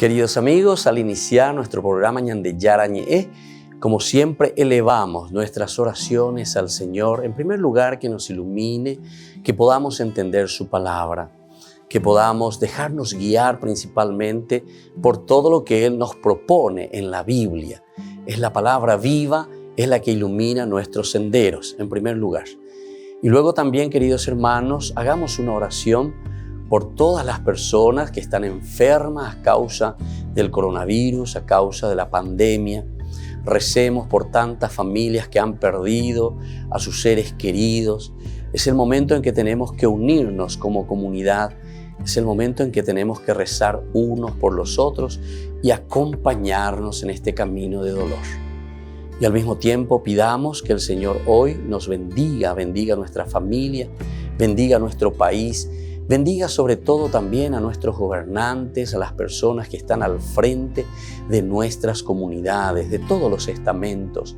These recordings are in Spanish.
Queridos amigos, al iniciar nuestro programa Ñande Yarañe, como siempre elevamos nuestras oraciones al Señor, en primer lugar que nos ilumine, que podamos entender su palabra, que podamos dejarnos guiar principalmente por todo lo que Él nos propone en la Biblia. Es la palabra viva, es la que ilumina nuestros senderos, en primer lugar. Y luego también, queridos hermanos, hagamos una oración por todas las personas que están enfermas a causa del coronavirus, a causa de la pandemia. Recemos por tantas familias que han perdido a sus seres queridos. Es el momento en que tenemos que unirnos como comunidad. Es el momento en que tenemos que rezar unos por los otros y acompañarnos en este camino de dolor. Y al mismo tiempo pidamos que el Señor hoy nos bendiga a nuestra familia, bendiga a nuestro país, bendiga sobre todo también a nuestros gobernantes, a las personas que están al frente de nuestras comunidades, de todos los estamentos,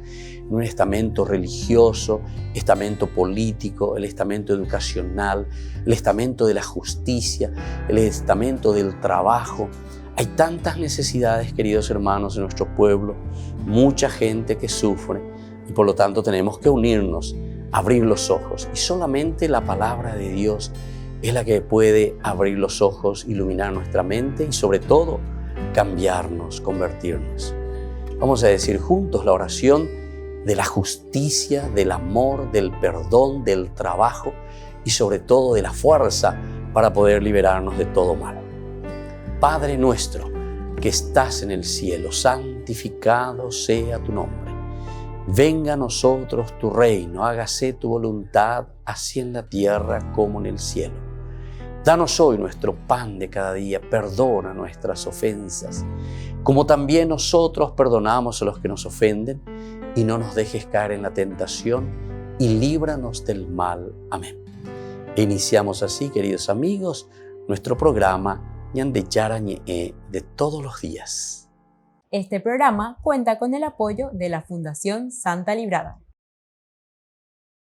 un estamento religioso, estamento político, el estamento educacional, el estamento de la justicia, el estamento del trabajo. Hay tantas necesidades, queridos hermanos, en nuestro pueblo, mucha gente que sufre y por lo tanto tenemos que unirnos, abrir los ojos y solamente la palabra de Dios es la que puede abrir los ojos, iluminar nuestra mente y sobre todo cambiarnos, convertirnos. Vamos a decir juntos la oración de la justicia, del amor, del perdón, del trabajo y sobre todo de la fuerza para poder liberarnos de todo mal. Padre nuestro que estás en el cielo, santificado sea tu nombre. Venga a nosotros tu reino, hágase tu voluntad, así en la tierra como en el cielo. Danos hoy nuestro pan de cada día, perdona nuestras ofensas, como también nosotros perdonamos a los que nos ofenden, y no nos dejes caer en la tentación, y líbranos del mal. Amén. E iniciamos así, queridos amigos, nuestro programa Ñande Yarañe de todos los días. Este programa cuenta con el apoyo de la Fundación Santa Librada.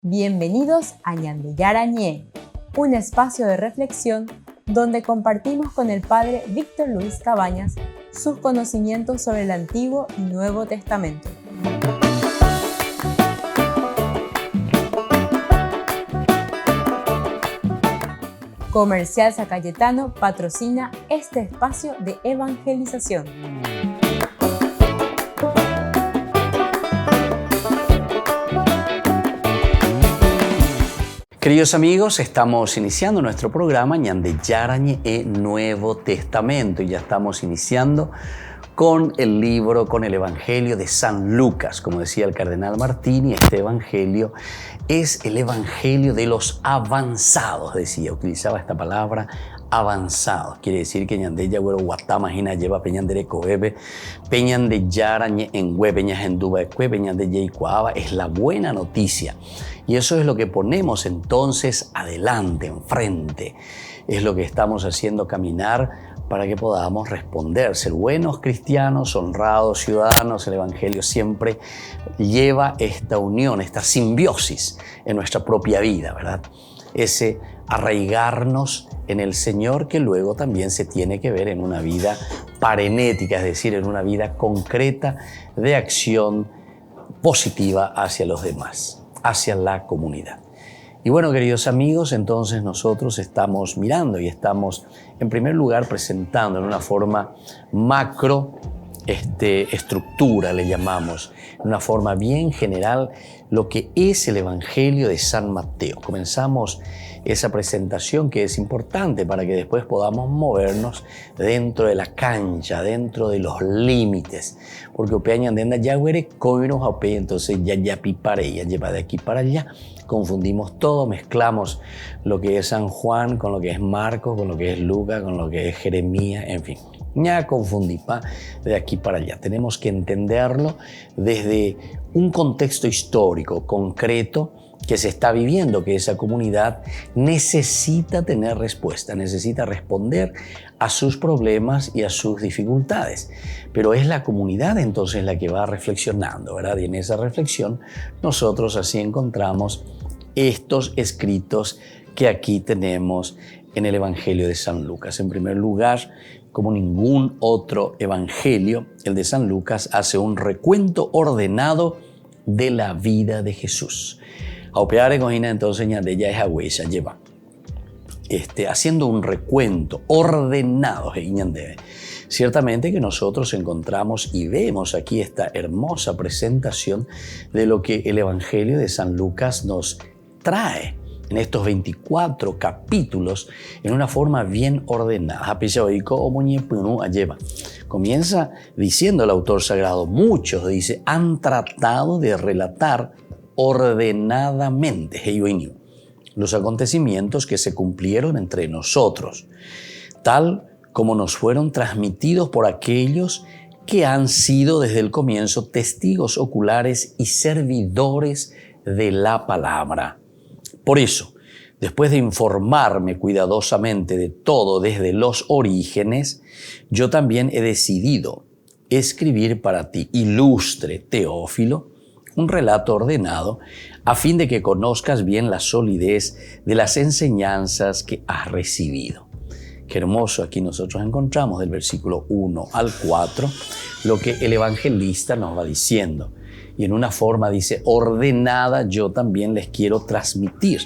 Bienvenidos a Ñande Yarañe, un espacio de reflexión donde compartimos con el Padre Víctor Luis Cabañas sus conocimientos sobre el Antiguo y Nuevo Testamento. Comercial San Cayetano patrocina este espacio de evangelización. Queridos amigos, estamos iniciando nuestro programa Ñande Yarañe Nuevo Testamento y ya estamos iniciando con el libro, con el Evangelio de San Lucas. Como decía el cardenal Martini, este Evangelio es el Evangelio de los avanzados, decía, utilizaba esta palabra, avanzados. Quiere decir que Ñande Yagüero Guatama Jina lleva Peñandere Coebe, Peñande Yarañe en Hue, Peñas en Duba de Cue, Peñande Yeicuaba, es la buena noticia. Y eso es lo que ponemos entonces adelante, enfrente. Es lo que estamos haciendo caminar para que podamos responder, ser buenos cristianos, honrados ciudadanos. El Evangelio siempre lleva esta unión, esta simbiosis en nuestra propia vida, ¿verdad? Ese arraigarnos en el Señor que luego también se tiene que ver en una vida parenética, es decir, en una vida concreta de acción positiva hacia los demás, hacia la comunidad. Y bueno, queridos amigos, entonces nosotros estamos mirando y estamos en primer lugar presentando en una forma macro estructura, le llamamos, en una forma bien general, lo que es el Evangelio de San Mateo. Comenzamos esa presentación que es importante para que después podamos movernos dentro de la cancha, dentro de los límites, porque opeñan de ya huere coinos ope, entonces ya pipare, ya lleva de aquí para allá, confundimos todo, mezclamos lo que es San Juan con lo que es Marcos, con lo que es Lucas, con lo que es Jeremías, en fin. Ya confundí de aquí para allá. Tenemos que entenderlo desde un contexto histórico concreto que se está viviendo, que esa comunidad necesita tener respuesta, necesita responder a sus problemas y a sus dificultades. Pero es la comunidad entonces la que va reflexionando, ¿verdad? Y en esa reflexión nosotros así encontramos estos escritos que aquí tenemos en el Evangelio de San Lucas. En primer lugar, como ningún otro evangelio, el de San Lucas hace un recuento ordenado de la vida de Jesús. Aupeare cojina entonces de ya es huella lleva. Haciendo un recuento ordenado. Ciertamente que nosotros encontramos y vemos aquí esta hermosa presentación de lo que el Evangelio de San Lucas nos trae en estos 24 capítulos en una forma bien ordenada. Comienza diciendo el autor sagrado, muchos, dice, han tratado de relatar ordenadamente los acontecimientos que se cumplieron entre nosotros, tal como nos fueron transmitidos por aquellos que han sido desde el comienzo testigos oculares y servidores de la palabra. Por eso, después de informarme cuidadosamente de todo desde los orígenes, yo también he decidido escribir para ti, ilustre Teófilo, un relato ordenado a fin de que conozcas bien la solidez de las enseñanzas que has recibido. Qué hermoso, aquí nosotros encontramos del versículo 1 al 4 lo que el evangelista nos va diciendo. Y en una forma dice, ordenada, yo también les quiero transmitir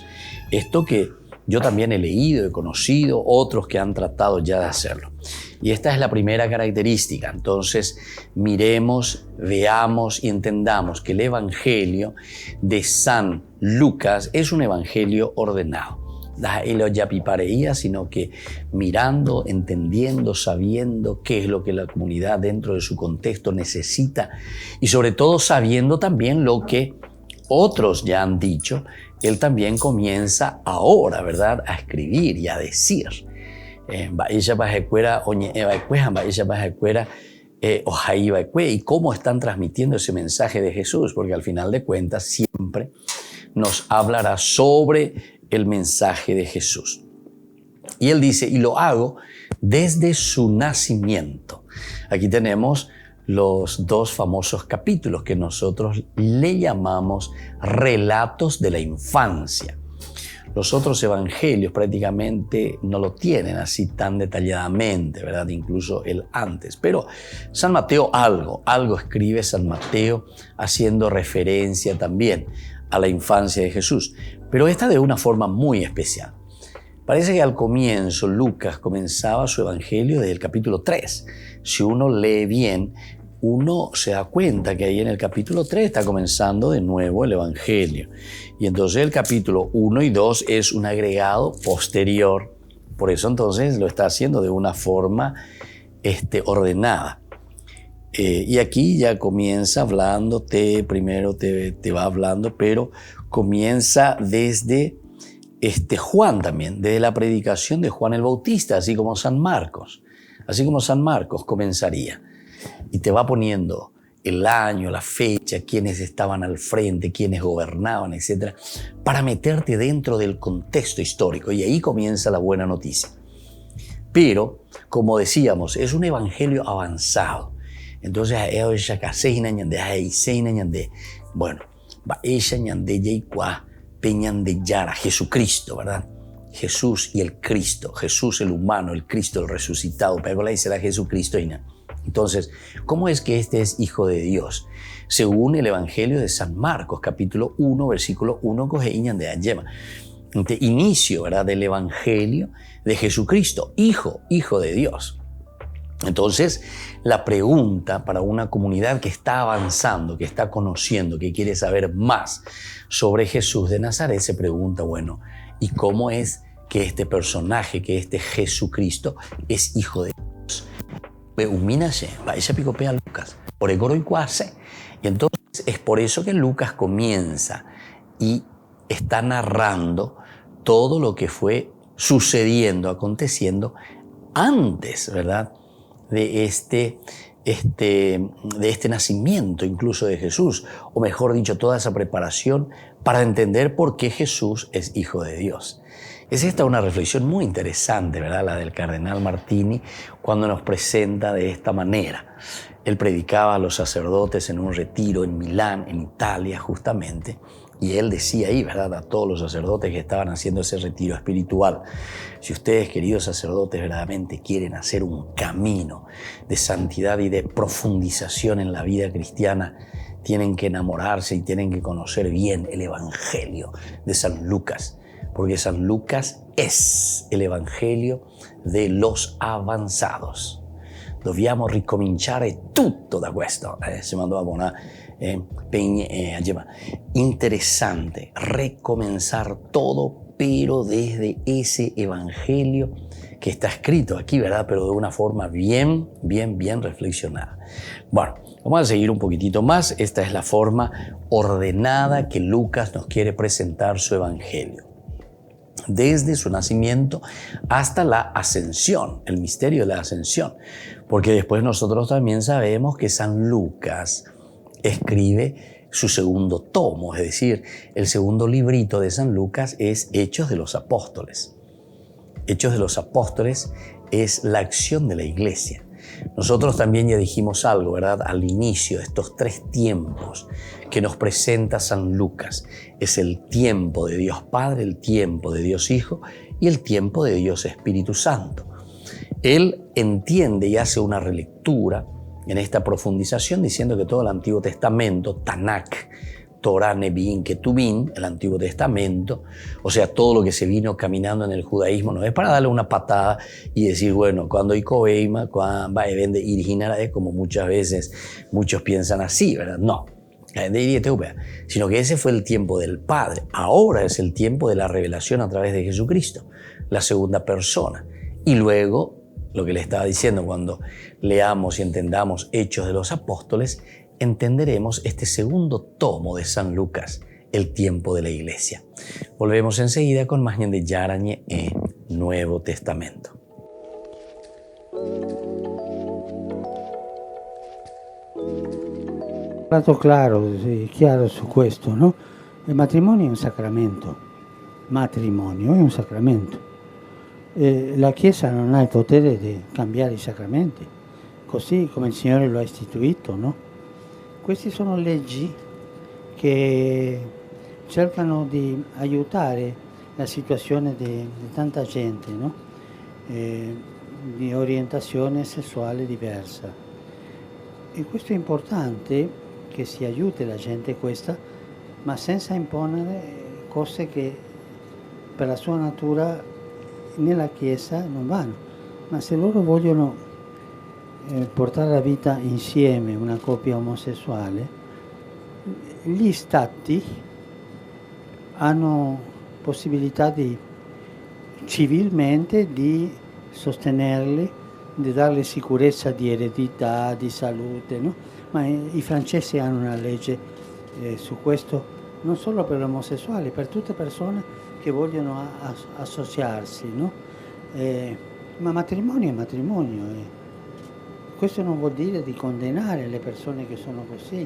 esto que yo también he leído, he conocido, otros que han tratado ya de hacerlo. Y esta es la primera característica. Entonces, miremos, veamos y entendamos que el Evangelio de San Lucas es un evangelio ordenado. Sino que mirando, entendiendo, sabiendo qué es lo que la comunidad dentro de su contexto necesita y sobre todo sabiendo también lo que otros ya han dicho, él también comienza ahora, ¿verdad?, a escribir y a decir. Y cómo están transmitiendo ese mensaje de Jesús, porque al final de cuentas siempre nos hablará sobre el mensaje de Jesús. Y él dice, y lo hago desde su nacimiento. Aquí tenemos los dos famosos capítulos que nosotros le llamamos relatos de la infancia. Los otros evangelios prácticamente no lo tienen así tan detalladamente, ¿verdad? Incluso el antes. Pero San Mateo algo escribe San Mateo haciendo referencia también a la infancia de Jesús. Pero esta de una forma muy especial. Parece que al comienzo Lucas comenzaba su evangelio desde el capítulo 3. Si uno lee bien, uno se da cuenta que ahí en el capítulo 3 está comenzando de nuevo el evangelio. Y entonces el capítulo 1 y 2 es un agregado posterior. Por eso entonces lo está haciendo de una forma ordenada. Y aquí ya comienza hablándote, primero te va hablando, pero comienza desde Juan también, desde la predicación de Juan el Bautista, así como San Marcos comenzaría. Y te va poniendo el año, la fecha, quiénes estaban al frente, quiénes gobernaban, etc., para meterte dentro del contexto histórico. Y ahí comienza la buena noticia. Pero, como decíamos, es un evangelio avanzado. Entonces, bueno, Jesucristo, ¿verdad? Jesús y el Cristo, Jesús el humano, el Cristo el resucitado, pero la será Jesucristo. Entonces, ¿cómo es que este es hijo de Dios? Según el Evangelio de San Marcos, capítulo 1, versículo 1, inicio, ¿verdad?, del Evangelio de Jesucristo, hijo de Dios. Entonces, la pregunta para una comunidad que está avanzando, que está conociendo, que quiere saber más sobre Jesús de Nazaret, se pregunta, bueno, ¿y cómo es que este personaje, que este Jesucristo, es hijo de Dios? Y entonces es por eso que Lucas comienza y está narrando todo lo que fue sucediendo, aconteciendo antes, ¿verdad?, de este nacimiento incluso de Jesús, o mejor dicho, toda esa preparación para entender por qué Jesús es hijo de Dios. Es esta una reflexión muy interesante, ¿verdad?, la del cardenal Martini, cuando nos presenta de esta manera. Él predicaba a los sacerdotes en un retiro en Milán, en Italia, justamente, Y él decía ahí, ¿verdad?, a todos los sacerdotes que estaban haciendo ese retiro espiritual: si ustedes, queridos sacerdotes, verdaderamente quieren hacer un camino de santidad y de profundización en la vida cristiana, tienen que enamorarse y tienen que conocer bien el Evangelio de San Lucas, porque San Lucas es el Evangelio de los avanzados. Dobbiamo ricominciare tutto da questo. Si mandò a buona interesante recomenzar todo, pero desde ese Evangelio que está escrito aquí, ¿verdad?, pero de una forma bien reflexionada. Bueno, vamos a seguir un poquitito más. Esta es la forma ordenada que Lucas nos quiere presentar su Evangelio. Desde su nacimiento hasta la ascensión, el misterio de la ascensión. Porque después nosotros también sabemos que San Lucas escribe su segundo tomo, es decir, el segundo librito de San Lucas es Hechos de los Apóstoles. Hechos de los Apóstoles es la acción de la Iglesia. Nosotros también ya dijimos algo, ¿verdad?, al inicio de estos 3 tiempos que nos presenta San Lucas. Es el tiempo de Dios Padre, el tiempo de Dios Hijo y el tiempo de Dios Espíritu Santo. Él entiende y hace una relectura en esta profundización diciendo que todo el Antiguo Testamento, Tanakh, Torah, Nevi'im, Ketuvim, el Antiguo Testamento, o sea, todo lo que se vino caminando en el judaísmo, no es para darle una patada y decir, bueno, cuando hay Kobeima, cuando va a vender original, es como muchas veces muchos piensan así, ¿verdad? No, sino que ese fue el tiempo del Padre. Ahora es el tiempo de la revelación a través de Jesucristo, la segunda persona. Y luego, lo que le estaba diciendo, cuando leamos y entendamos Hechos de los Apóstoles, entenderemos este segundo tomo de San Lucas, el tiempo de la Iglesia. Volvemos enseguida con más de Yarañe e Nuevo Testamento. Stato chiaro su questo, no? Il matrimonio è un sacramento. Matrimonio è un sacramento. La Chiesa non ha il potere di cambiare i sacramenti, così come il Signore lo ha istituito, no? Queste sono leggi che cercano di aiutare la situazione di tanta gente, no? Di orientazione sessuale diversa. E questo è importante, che si aiuti la gente questa, ma senza imponere cose che per la sua natura nella Chiesa non vanno. Ma se loro vogliono portare la vita insieme, una coppia omosessuale, gli stati hanno possibilità di civilmente di sostenerli, di darle sicurezza di eredità, di salute, no? Ma i francesi hanno una legge su questo, non solo per gli omosessuali, per tutte persone che vogliono associarsi, no? Ma matrimonio è matrimonio. Questo non vuol dire di condannare le persone che sono così,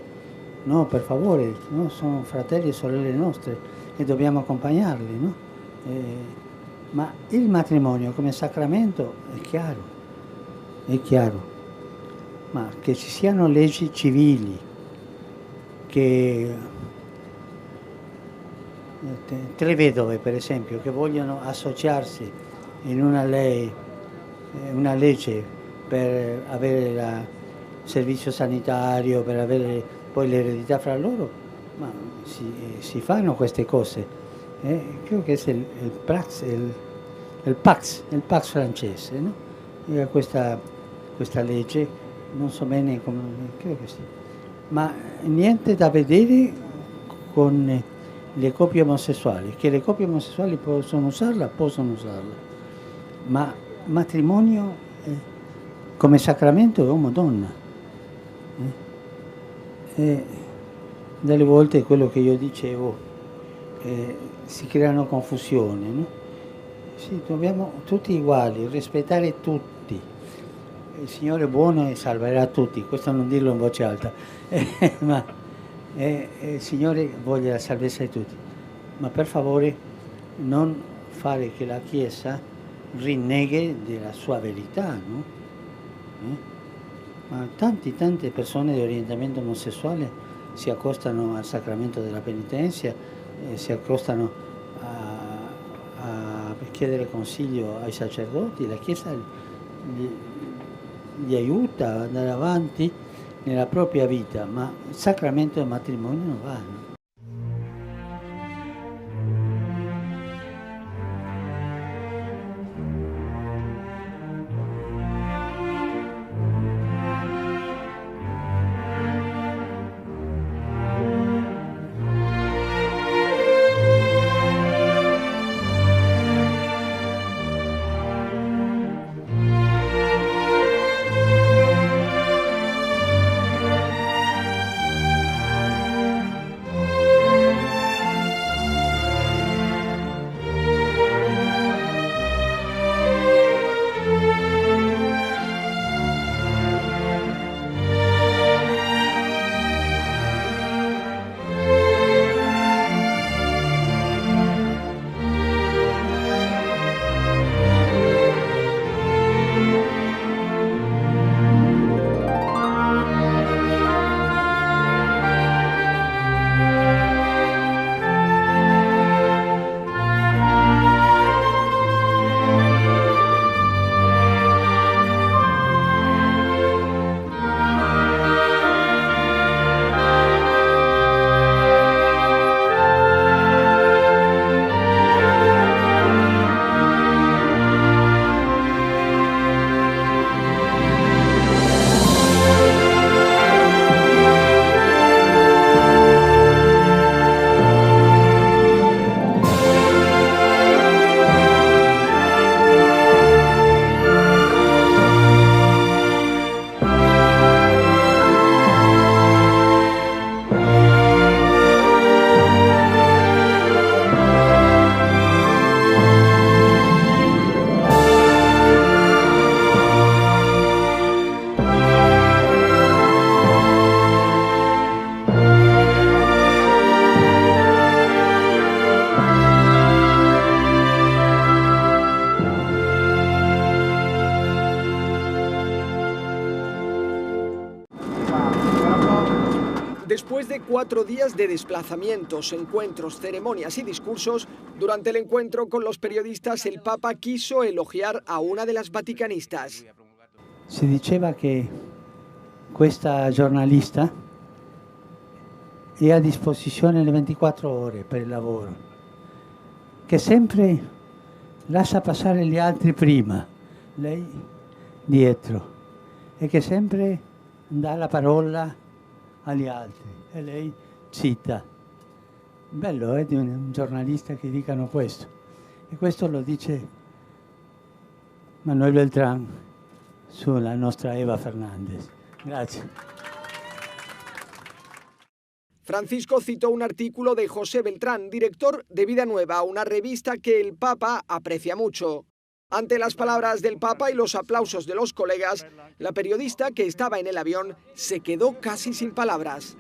no, per favore, no? Sono fratelli e sorelle nostre e dobbiamo accompagnarli, no? Ma il matrimonio come sacramento è chiaro, ma che ci siano leggi civili che 3 vedove, per esempio, che vogliono associarsi in una legge per avere il servizio sanitario, per avere poi l'eredità fra loro, ma si fanno queste cose. Credo che sia il Pax francese, no? E ha questa legge, non so bene come, credo che sia. Ma niente da vedere con le coppie omosessuali, che le coppie omosessuali possono usarla, ma matrimonio come sacramento è uomo-donna. Delle volte quello che io dicevo, si creano confusioni, no? Sì, dobbiamo tutti uguali, rispettare tutti. Il Signore è buono e salverà tutti, questo non dirlo in voce alta, ma il Signore vuole la salvezza di tutti. Ma per favore non fare che la Chiesa rinneghi della sua verità, no? Ma tante persone di orientamento omosessuale si accostano al sacramento della penitenza si accostano a chiedere consiglio ai sacerdoti, la Chiesa li aiuta ad andare avanti nella propria vita, ma il sacramento del matrimonio non va. Después de 4 días de desplazamientos, encuentros, ceremonias y discursos, durante el encuentro con los periodistas el Papa quiso elogiar a una de las vaticanistas. Si diceva che questa giornalista è a disposizione le 24 ore per il lavoro, che sempre lascia passare gli altri prima, lei dietro, e che sempre dà la parola agli altri e lei cita. Bello di un giornalista che dicano questo. E questo lo dice Manuel Beltrán sulla nostra Eva Fernández. Grazie. Francisco citó un artículo de José Beltrán, director de Vida Nueva, una revista que el Papa aprecia mucho. Ante las palabras del Papa y los aplausos de los colegas, la periodista que estaba en el avión se quedó casi sin palabras.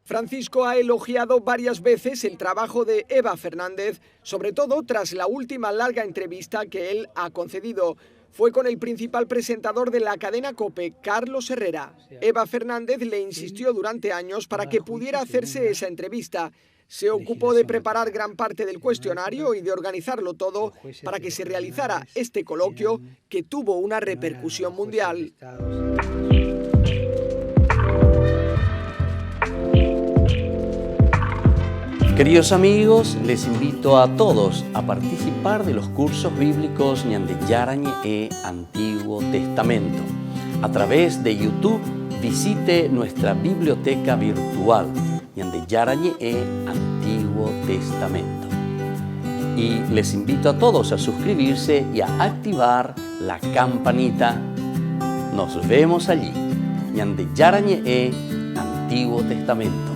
Francisco ha elogiado varias veces el trabajo de Eva Fernández, sobre todo tras la última larga entrevista que él ha concedido. Fue con el principal presentador de la cadena COPE, Carlos Herrera. Eva Fernández le insistió durante años para que pudiera hacerse esa entrevista. Se ocupó de preparar gran parte del cuestionario y de organizarlo todo para que se realizara este coloquio que tuvo una repercusión mundial. Queridos amigos, les invito a todos a participar de los cursos bíblicos Ñande Yarañe e Antiguo Testamento. A través de YouTube, visite nuestra biblioteca virtual Ñande Yarañe e Antiguo Testamento. Y les invito a todos a suscribirse y a activar la campanita. Nos vemos allí. Ñande Yarañe e Antiguo Testamento.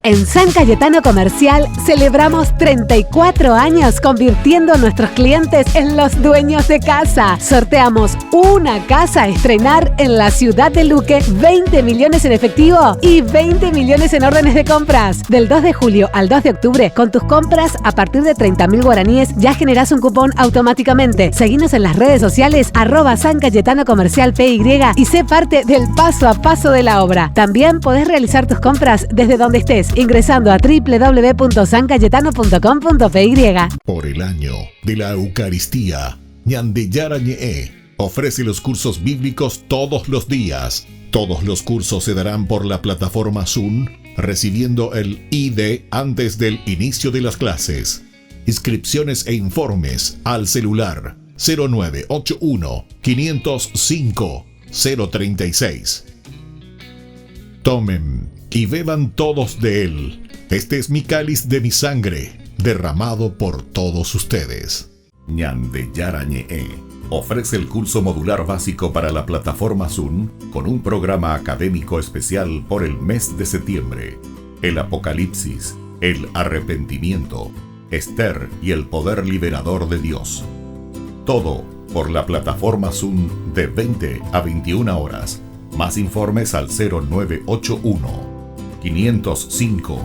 En San Cayetano Comercial celebramos 34 años convirtiendo a nuestros clientes en los dueños de casa. Sorteamos una casa a estrenar en la ciudad de Luque, 20 millones en efectivo y 20 millones en órdenes de compras. Del 2 de julio al 2 de octubre, con tus compras a partir de 30.000 guaraníes ya generás un cupón automáticamente. Seguinos en las redes sociales @San Cayetano Comercial PY y sé parte del paso a paso de la obra. También podés realizar tus compras desde donde estés, ingresando a www.sancayetano.com.py. Por el año de la Eucaristía, Ñandeyara Ñe'e ofrece los cursos bíblicos todos los días. Todos los cursos se darán por la plataforma Zoom, recibiendo el ID antes del inicio de las clases. Inscripciones e informes al celular 0981 505 036. Tomen y beban todos de él. Este es mi cáliz de mi sangre, derramado por todos ustedes. Ñandeyara Ñe'e ofrece el curso modular básico para la plataforma Zoom con un programa académico especial por el mes de septiembre. El Apocalipsis, el arrepentimiento, Esther y el poder liberador de Dios. Todo por la plataforma Zoom de 20 a 21 horas. Más informes al 0981 505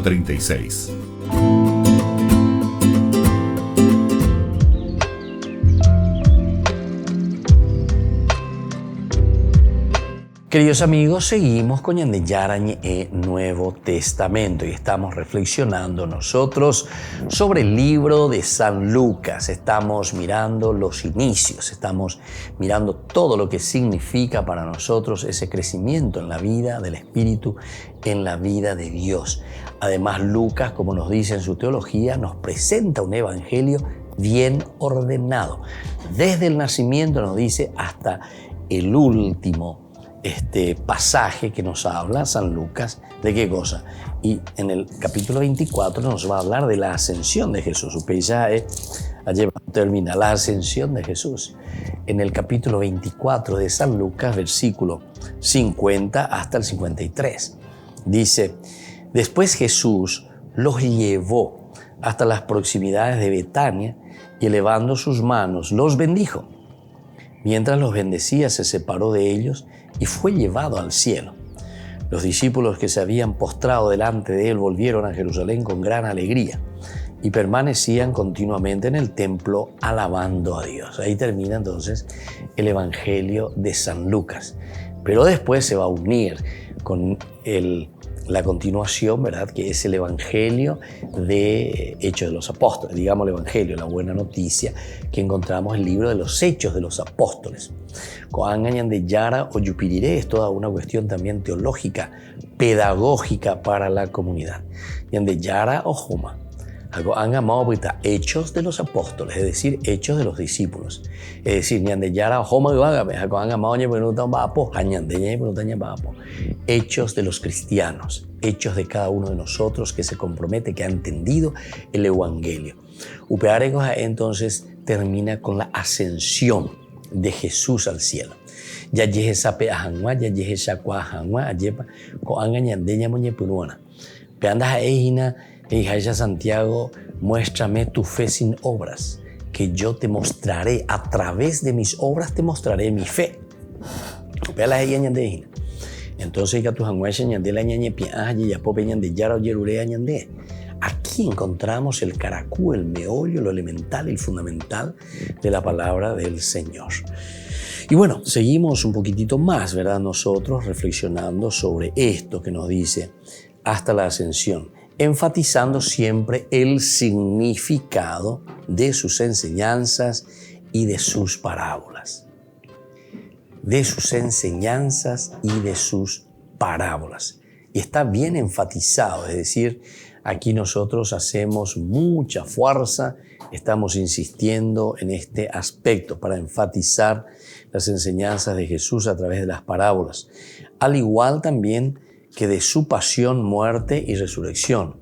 036. Queridos amigos, seguimos con Ñandeyara Ñe'e Nuevo Testamento y estamos reflexionando nosotros sobre el libro de San Lucas. Estamos mirando los inicios, estamos mirando todo lo que significa para nosotros ese crecimiento en la vida del Espíritu, en la vida de Dios. Además, Lucas, como nos dice en su teología, nos presenta un evangelio bien ordenado. Desde el nacimiento, nos dice, hasta el último pasaje que nos habla San Lucas. ¿De qué cosa? Y en el capítulo 24 nos va a hablar de la ascensión de Jesús. Allí termina la ascensión de Jesús. En el capítulo 24 de San Lucas, versículo 50 hasta el 53, dice: después Jesús los llevó hasta las proximidades de Betania y elevando sus manos los bendijo. Mientras los bendecía, se separó de ellos y fue llevado al cielo. Los discípulos que se habían postrado delante de él volvieron a Jerusalén con gran alegría y permanecían continuamente en el templo alabando a Dios. Ahí termina entonces el Evangelio de San Lucas. Pero después se va a unir con la continuación, ¿verdad?, que es el Evangelio de Hechos de los Apóstoles, digamos el Evangelio, la buena noticia que encontramos en el libro de los Hechos de los Apóstoles. Coanga Ñandeyara o Yupiriré es toda una cuestión también teológica, pedagógica para la comunidad. Ñandeyara o Joma. Hechos de los Apóstoles, es decir, Hechos de los discípulos. Es decir, Ñandeyara o Joma Hechos de los cristianos, hechos de cada uno de nosotros que se compromete, que ha entendido el Evangelio. Upearegoja entonces termina con la ascensión de Jesús al cielo. Ya llegue sape ajanwa, ya llegue shakwa ajanwa, ayepa, coanga ñandeña moñepunuana. Peandas a ejina, Eijaya Santiago, muéstrame tu fe sin obras, que yo te mostraré, a través de mis obras te mostraré mi fe. Pealas ella ñandejina. Entonces, tu janguache ñande la ñañe piaje, ya pope ñande yara o yerurea ñande. Aquí encontramos el caracú, el meollo, lo elemental, el fundamental de la palabra del Señor. Y bueno, seguimos un poquitito más, ¿verdad? Nosotros reflexionando sobre esto que nos dice hasta la ascensión, enfatizando siempre el significado de sus enseñanzas y de sus parábolas. De sus enseñanzas y de sus parábolas. Y está bien enfatizado, es decir, aquí nosotros hacemos mucha fuerza, estamos insistiendo en este aspecto para enfatizar las enseñanzas de Jesús a través de las parábolas, al igual también que de su pasión, muerte y resurrección.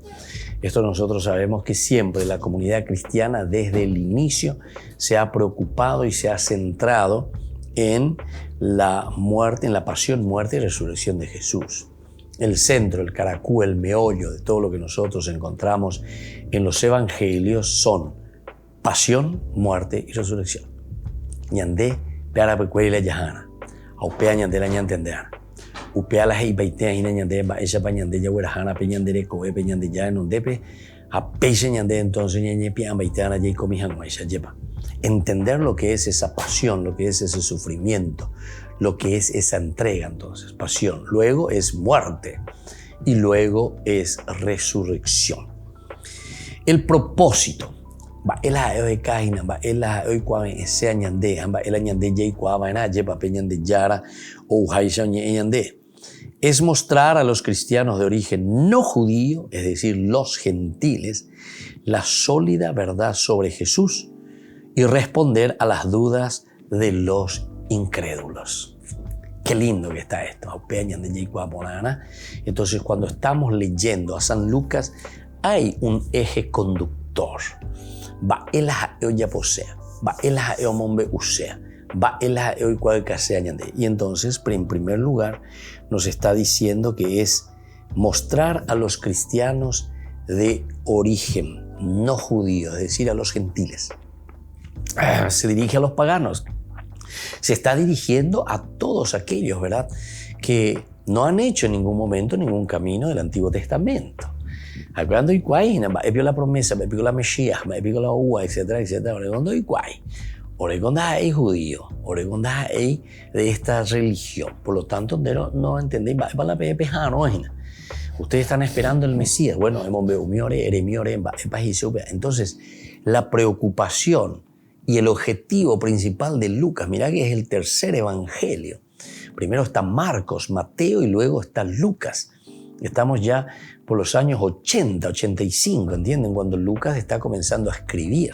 Esto nosotros sabemos que siempre la comunidad cristiana desde el inicio se ha preocupado y se ha centrado en la muerte, en la pasión, muerte y resurrección de Jesús. el centro, el caracú, el meollo de todo lo que nosotros encontramos en los evangelios son pasión, muerte y resurrección. Ñandé, peara pecuela yahana, aupea ñandé la ñantendeana. Upea la hei baitea hina ñandé, ba esa pa ñandé ya huerajana, pe ñandere coe, pe ñandé ya en ondepe, a peise ñandé entonces ñeñe pia baiteana ya y comijan esa yepa. Entender lo que es esa pasión, lo que es ese sufrimiento, lo que es esa entrega, entonces, pasión. Luego es muerte y luego es resurrección. El propósito. Va el haeo de caina, va el haeo y cuave ese añande, va el añande ya y cuava en aye, va peñande yara o ujaisha añande. Es mostrar a los cristianos de origen no judío, es decir, los gentiles, la sólida verdad sobre Jesús y responder a las dudas de los incrédulos. Qué lindo que está esto. Entonces, cuando estamos leyendo a San Lucas, hay un eje conductor. Va el haeo ya posea, va el haeo mombe usea, va el haeo y cual casea ñande. Y entonces, en primer lugar, nos está diciendo que es mostrar a los cristianos de origen no judío, es decir, a los gentiles. Se dirige a los paganos. Se está dirigiendo a todos aquellos, ¿verdad?, que no han hecho en ningún momento ningún camino del Antiguo Testamento. Cuando hay cuay, vio la promesa, vio la Mesías, vio la uva, etcétera, etcétera. Cuando hay cuay, oregonda hay judío, oregonda hay de esta religión. Por lo tanto, no entendéis, va la pejano. Ustedes están esperando el Mesías. Bueno, entonces, la preocupación y el objetivo principal de Lucas, mira que es el tercer evangelio. Primero está Marcos, Mateo y luego está Lucas. Estamos ya por los años 80, 85, ¿entienden? Cuando Lucas está comenzando a escribir.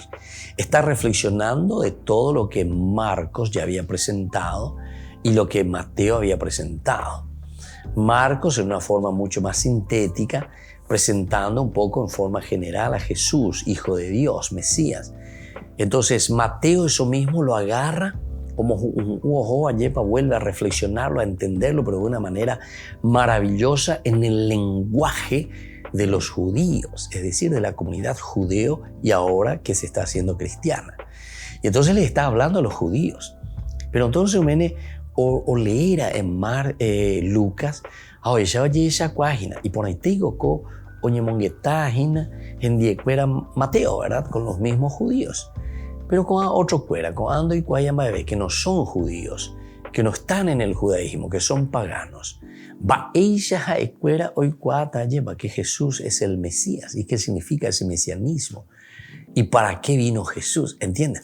Está reflexionando de todo lo que Marcos ya había presentado y lo que Mateo había presentado. Marcos en una forma mucho más sintética, presentando un poco en forma general a Jesús, Hijo de Dios, Mesías. Entonces Mateo eso mismo lo agarra como un ojo ayepa, vuelve a reflexionarlo, a entenderlo, pero de una manera maravillosa en el lenguaje de los judíos, es decir, de la comunidad judeo y ahora que se está haciendo cristiana. Y entonces le está hablando a los judíos. Pero entonces o leera en Lucas, y por ahí te digo que en diecuera Mateo, ¿verdad?, con los mismos judíos. Pero con otro cuera, con ando y cuayamba bebé, que no son judíos, que no están en el judaísmo, que son paganos. Va ella a cuera hoy cuata lleva que Jesús es el Mesías. ¿Y qué significa ese mesianismo? ¿Y para qué vino Jesús? ¿Entienden?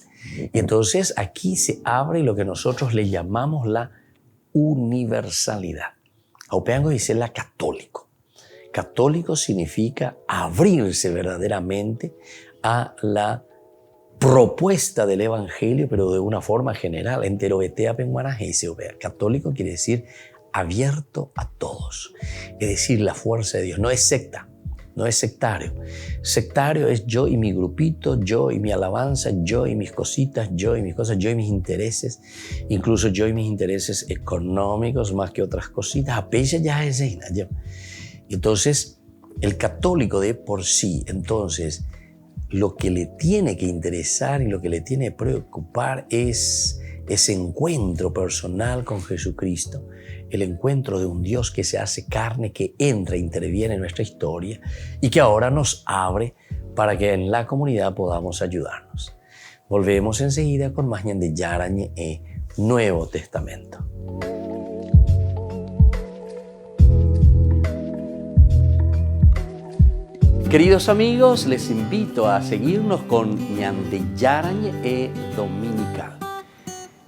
Y entonces aquí se abre lo que nosotros le llamamos la universalidad. Aupeango dice la católico. Católico significa abrirse verdaderamente a la propuesta del evangelio, pero de una forma general. Enterobetea penguaraje. Católico quiere decir abierto a todos. Es decir, la fuerza de Dios. No es secta, no es sectario. Sectario es yo y mi grupito, yo y mi alabanza, yo y mis cositas, yo y mis cosas, yo y mis intereses, incluso yo y mis intereses económicos más que otras cositas. Apeya ya es ella. Entonces, el católico de por sí, entonces, lo que le tiene que interesar y lo que le tiene que preocupar es ese encuentro personal con Jesucristo, el encuentro de un Dios que se hace carne, que entra e interviene en nuestra historia y que ahora nos abre para que en la comunidad podamos ayudarnos. Volvemos enseguida con más de Yarañe Nuevo Testamento. Queridos amigos, les invito a seguirnos con Ñande Yarañe Dominical.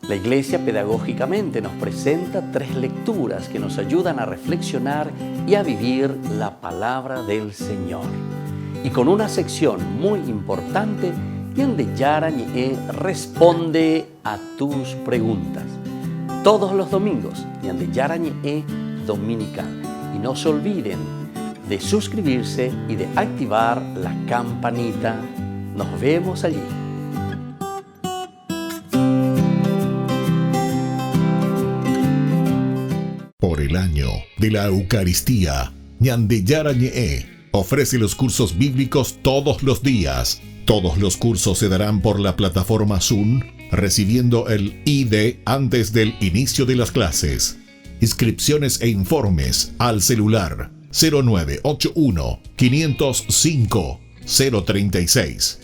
La Iglesia pedagógicamente nos presenta 3 lecturas que nos ayudan a reflexionar y a vivir la palabra del Señor. Y con una sección muy importante, Ñande Yarañe responde a tus preguntas. Todos los domingos, Ñande Yarañe Dominical. Y no se olviden de suscribirse y de activar la campanita. Nos vemos allí. Por por el año de la Eucaristía, Ñande Yarañe ofrece los cursos bíblicos todos los días. Todos los cursos se darán por la plataforma Zoom, recibiendo el ID antes del inicio de las clases. Inscripciones e informes al celular 0981 505 036.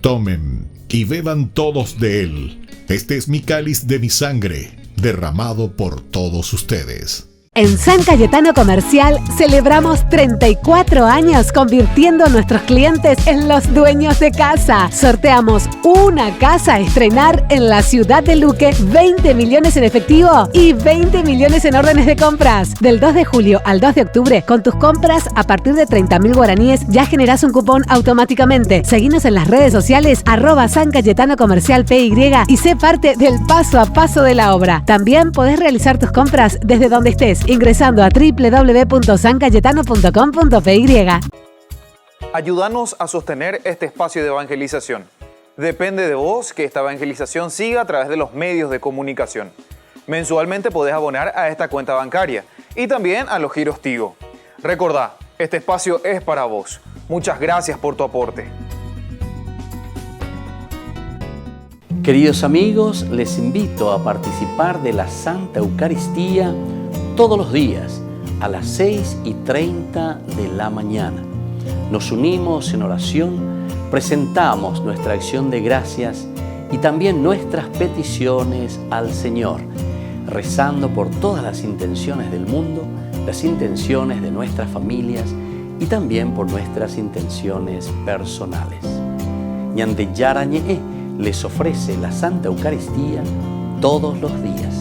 Tomen y beban todos de él. Este es mi cáliz de mi sangre, derramado por todos ustedes. En San Cayetano Comercial celebramos 34 años convirtiendo a nuestros clientes en los dueños de casa. Sorteamos una casa a estrenar en la ciudad de Luque, 20 millones en efectivo y 20 millones en órdenes de compras. Del 2 de julio al 2 de octubre, con tus compras a partir de 30.000 guaraníes ya generás un cupón automáticamente. Seguinos en las redes sociales @San Cayetano Comercial PY y sé parte del paso a paso de la obra. También podés realizar tus compras desde donde estés, ingresando a www.sancayetano.com.py. Ayúdanos a sostener este espacio de evangelización. Depende de vos que esta evangelización siga a través de los medios de comunicación. Mensualmente podés abonar a esta cuenta bancaria y también a los giros Tigo. Recordá, este espacio es para vos. Muchas gracias por tu aporte. Queridos amigos, les invito a participar de la Santa Eucaristía todos los días a las 6:30 de la mañana. Nos unimos en oración, presentamos nuestra acción de gracias y también nuestras peticiones al Señor, rezando por todas las intenciones del mundo, las intenciones de nuestras familias y también por nuestras intenciones personales. Ñande Yarañe les ofrece la Santa Eucaristía todos los días.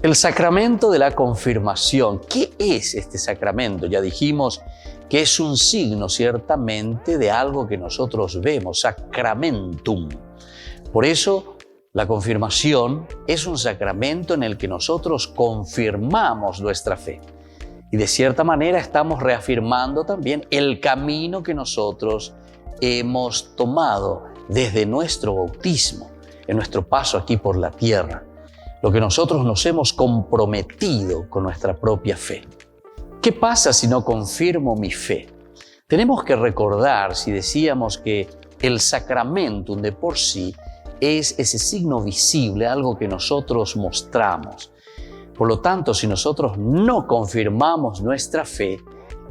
El sacramento de la confirmación. ¿Qué es este sacramento? Ya dijimos que es un signo ciertamente de algo que nosotros vemos, sacramentum. Por eso la confirmación es un sacramento en el que nosotros confirmamos nuestra fe. Y de cierta manera estamos reafirmando también el camino que nosotros hemos tomado desde nuestro bautismo, en nuestro paso aquí por la tierra. Lo que nosotros nos hemos comprometido con nuestra propia fe. ¿Qué pasa si no confirmo mi fe? Tenemos que recordar, si decíamos que el sacramentum de por sí es ese signo visible, algo que nosotros mostramos. Por lo tanto, si nosotros no confirmamos nuestra fe,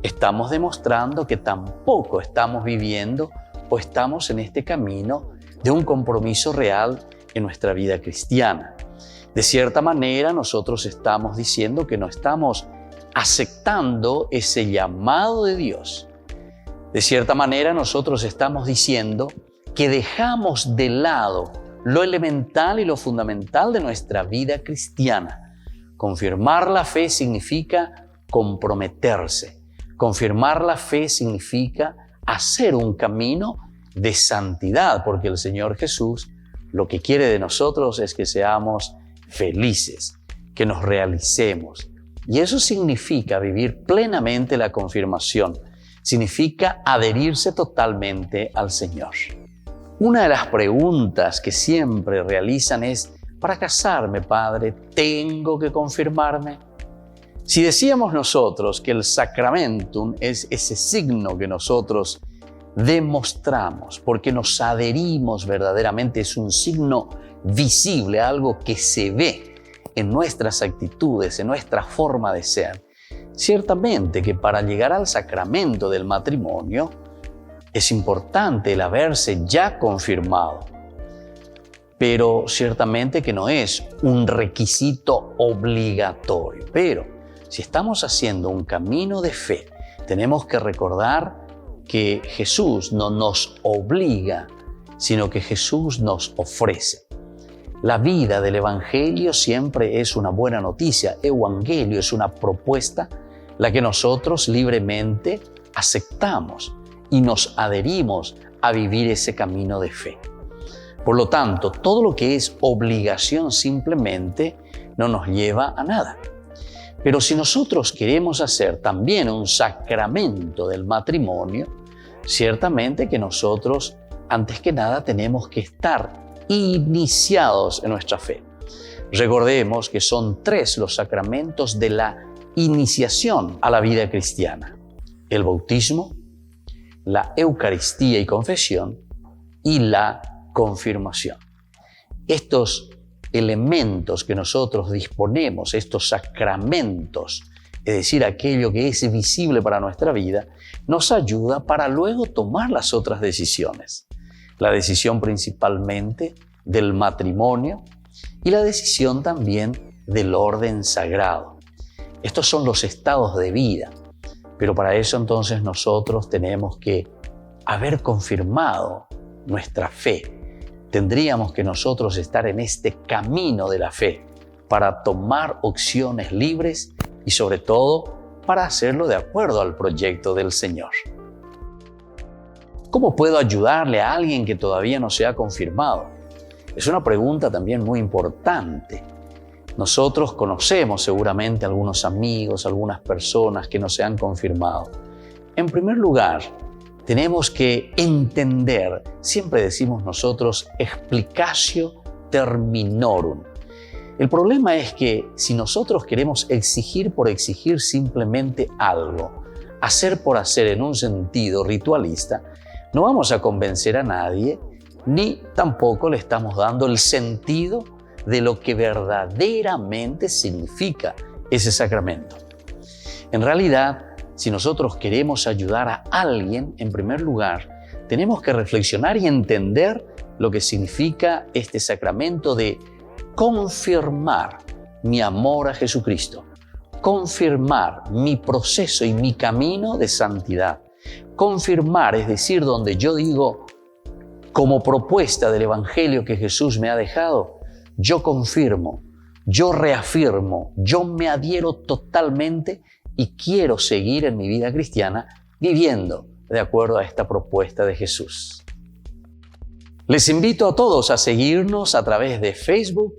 estamos demostrando que tampoco estamos viviendo o estamos en este camino de un compromiso real en nuestra vida cristiana. De cierta manera, nosotros estamos diciendo que no estamos aceptando ese llamado de Dios. De cierta manera, nosotros estamos diciendo que dejamos de lado lo elemental y lo fundamental de nuestra vida cristiana. Confirmar la fe significa comprometerse. Confirmar la fe significa hacer un camino de santidad, porque el Señor Jesús lo que quiere de nosotros es que seamos felices, que nos realicemos. Y eso significa vivir plenamente la confirmación. Significa adherirse totalmente al Señor. Una de las preguntas que siempre realizan es: para casarme, Padre, ¿tengo que confirmarme? Si decíamos nosotros que el sacramentum es ese signo que nosotros demostramos porque nos adherimos verdaderamente, es un signo visible, algo que se ve en nuestras actitudes, en nuestra forma de ser. Ciertamente que para llegar al sacramento del matrimonio es importante el haberse ya confirmado, pero ciertamente que no es un requisito obligatorio. Pero si estamos haciendo un camino de fe, tenemos que recordar que Jesús no nos obliga, sino que Jesús nos ofrece. La vida del Evangelio siempre es una buena noticia. Evangelio es una propuesta, la que nosotros libremente aceptamos y nos adherimos a vivir ese camino de fe. Por lo tanto, todo lo que es obligación simplemente no nos lleva a nada. Pero si nosotros queremos hacer también un sacramento del matrimonio, ciertamente que nosotros, antes que nada, tenemos que estar iniciados en nuestra fe. Recordemos que son 3 los sacramentos de la iniciación a la vida cristiana: el bautismo, la Eucaristía y confesión y la confirmación. Estos elementos que nosotros disponemos, estos sacramentos, es decir, aquello que es visible para nuestra vida, nos ayuda para luego tomar las otras decisiones. La decisión principalmente del matrimonio y la decisión también del orden sagrado. Estos son los estados de vida, pero para eso entonces nosotros tenemos que haber confirmado nuestra fe. Tendríamos que nosotros estar en este camino de la fe para tomar opciones libres y sobre todo para hacerlo de acuerdo al proyecto del Señor. ¿Cómo puedo ayudarle a alguien que todavía no se ha confirmado? Es una pregunta también muy importante. Nosotros conocemos seguramente algunos amigos, algunas personas que no se han confirmado. En primer lugar, tenemos que entender, siempre decimos nosotros, explicatio terminorum. El problema es que si nosotros queremos exigir por exigir simplemente algo, hacer por hacer en un sentido ritualista, no vamos a convencer a nadie, ni tampoco le estamos dando el sentido de lo que verdaderamente significa ese sacramento. En realidad, si nosotros queremos ayudar a alguien, en primer lugar, tenemos que reflexionar y entender lo que significa este sacramento de confirmar mi amor a Jesucristo, confirmar mi proceso y mi camino de santidad. Confirmar, es decir, donde yo digo, como propuesta del Evangelio que Jesús me ha dejado, yo confirmo, yo reafirmo, yo me adhiero totalmente y quiero seguir en mi vida cristiana viviendo de acuerdo a esta propuesta de Jesús. Les invito a todos a seguirnos a través de Facebook,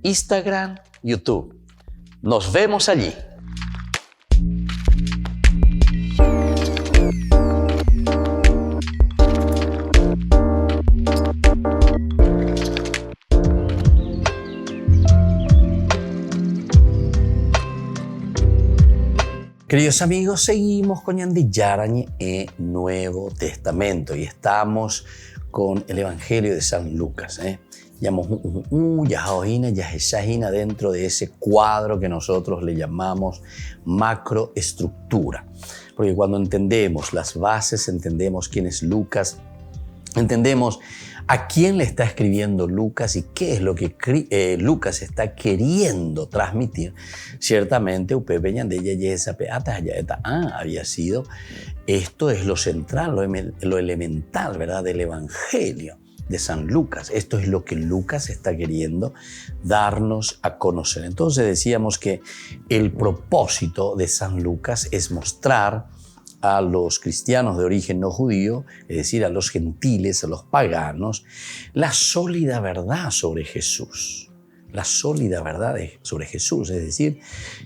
Instagram, YouTube. Nos vemos allí. Queridos amigos, seguimos con Ñande Yarañe e Nuevo Testamento y estamos con el Evangelio de San Lucas. Ya dentro de ese cuadro que nosotros le llamamos macroestructura. Porque cuando entendemos las bases, entendemos quién es Lucas, entendemos a quién le está escribiendo Lucas y qué es lo que Lucas está queriendo transmitir. Ciertamente, había sido, esto es lo central, lo elemental, ¿verdad?, del Evangelio de San Lucas. Esto es lo que Lucas está queriendo darnos a conocer. Entonces decíamos que el propósito de San Lucas es mostrar a los cristianos de origen no judío, es decir, a los gentiles, a los paganos, la sólida verdad sobre Jesús. La sólida verdad sobre Jesús, es decir,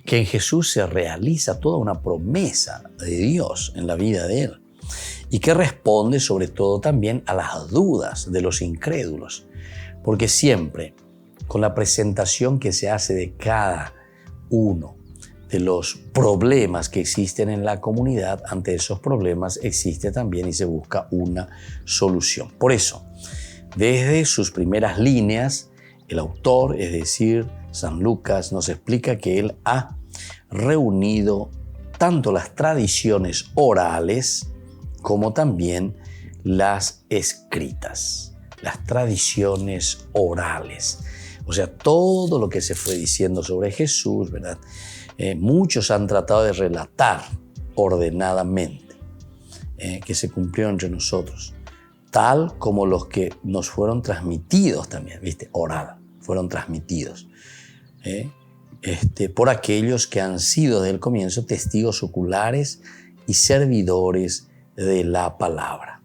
que en Jesús se realiza toda una promesa de Dios en la vida de Él y que responde sobre todo también a las dudas de los incrédulos, porque siempre con la presentación que se hace de cada uno de los problemas que existen en la comunidad, ante esos problemas existe también y se busca una solución. Por eso, desde sus primeras líneas, el autor, es decir, San Lucas, nos explica que él ha reunido tanto las tradiciones orales como también las escritas, las tradiciones orales. O sea, todo lo que se fue diciendo sobre Jesús, ¿verdad? Muchos han tratado de relatar ordenadamente que se cumplió entre nosotros, tal como los que nos fueron transmitidos también, ¿viste? Oral, fueron transmitidos por aquellos que han sido desde el comienzo testigos oculares y servidores de la palabra.